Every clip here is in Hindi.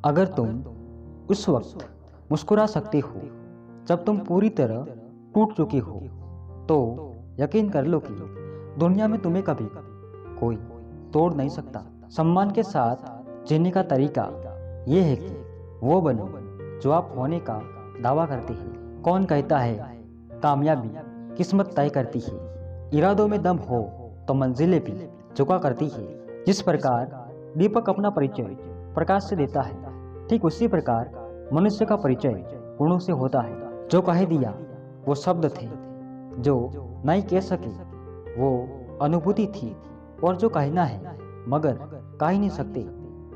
अगर तुम उस वक्त मुस्कुरा सकते हो जब तुम पूरी तरह टूट चुके हो, तो यकीन कर लो कि दुनिया में तुम्हें कभी कोई तोड़ नहीं सकता। सम्मान के साथ जीने का तरीका यह है कि वो बनो जो आप होने का दावा करते हैं। कौन कहता है कामयाबी किस्मत तय करती है? इरादों में दम हो तो मंजिलें भी झुका करती है। जिस प्रकार दीपक अपना परिचय प्रकाश से देता है, ठीक उसी प्रकार मनुष्य का परिचय गुणों से होता है। जो कह दिया वो शब्द थे, जो नहीं कह सके वो अनुभूति थी, और जो कहना है मगर कह ही नहीं सकते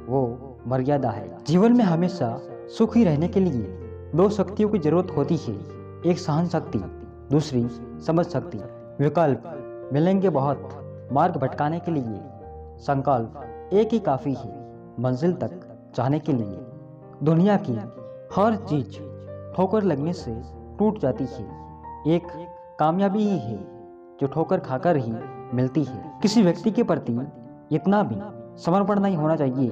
वो मर्यादा है। जीवन में हमेशा सुखी रहने के लिए दो शक्तियों की जरूरत होती है, एक सहन शक्ति, दूसरी समझ शक्ति। विकल्प मिलेंगे बहुत, मार्ग भटकाने के लिए संकल्प एक ही काफी है मंजिल तक जाने के लिए। दुनिया की हर चीज ठोकर लगने से टूट जाती है, एक कामयाबी ही है जो ठोकर खाकर ही मिलती है। किसी व्यक्ति के प्रति इतना भी समर्पण नहीं होना चाहिए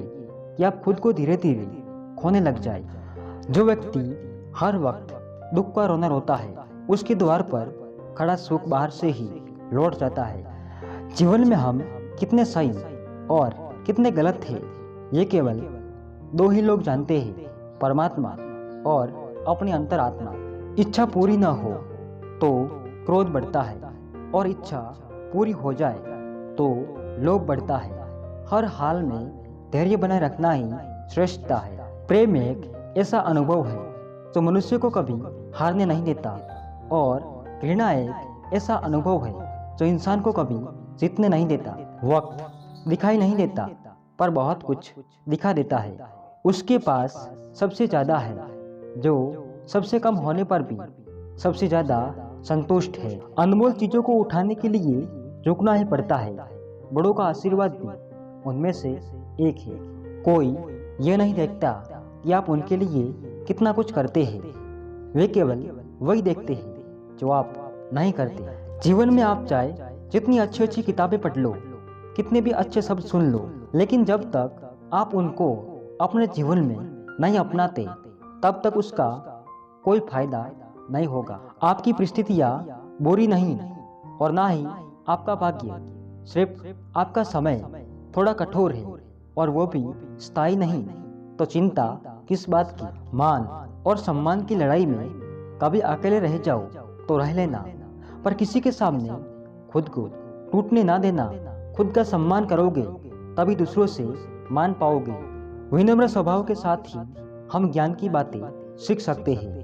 कि आप खुद को धीरे धीरे खोने लग जाए। जो व्यक्ति हर वक्त दुख का रोना रोता है, उसके द्वार पर खड़ा सुख बाहर से ही लौट जाता है। जीवन में हम कितने सही और कितने गलत थे, ये केवल दो ही लोग जानते हैं, परमात्मा और अपनी अंतरात्मा। इच्छा पूरी न हो तो क्रोध बढ़ता है, और इच्छा पूरी हो जाए तो लोभ बढ़ता है। हर हाल में धैर्य बनाए रखना ही श्रेष्ठता है। प्रेम एक ऐसा अनुभव है जो मनुष्य को कभी हारने नहीं देता, और घृणा एक ऐसा अनुभव है जो इंसान को कभी जीतने नहीं देता। वक्त दिखाई नहीं देता पर बहुत कुछ दिखा देता है। उसके पास सबसे ज्यादा है जो सबसे कम होने पर भी सबसे ज्यादा संतुष्ट है। अनमोल चीजों को उठाने के लिए झुकना ही पड़ता है। बड़ों का आशीर्वाद भी उनमें से एक है। कोई ये नहीं देखता कि आप उनके लिए कितना कुछ करते हैं, वे केवल वही देखते हैं जो आप नहीं करते। जीवन में आप चाहे जितनी अच्छी अच्छी किताबें पढ़ लो, कितने भी अच्छे शब्द सुन लो, लेकिन जब तक आप उनको अपने जीवन में नहीं अपनाते तब तक उसका कोई फायदा नहीं होगा। आपकी परिस्थितियाँ बुरी नहीं और ना ही आपका भाग्य, सिर्फ आपका समय थोड़ा कठोर है, और वो भी स्थायी नहीं। तो चिंता किस बात की? मान और सम्मान की लड़ाई में कभी अकेले रह जाओ तो रह लेना, पर किसी के सामने खुद को टूटने ना देना। खुद का सम्मान करोगे तभी दूसरों से मान पाओगे। विनम्र स्वभाव के साथ ही हम ज्ञान की बातें सीख सकते हैं।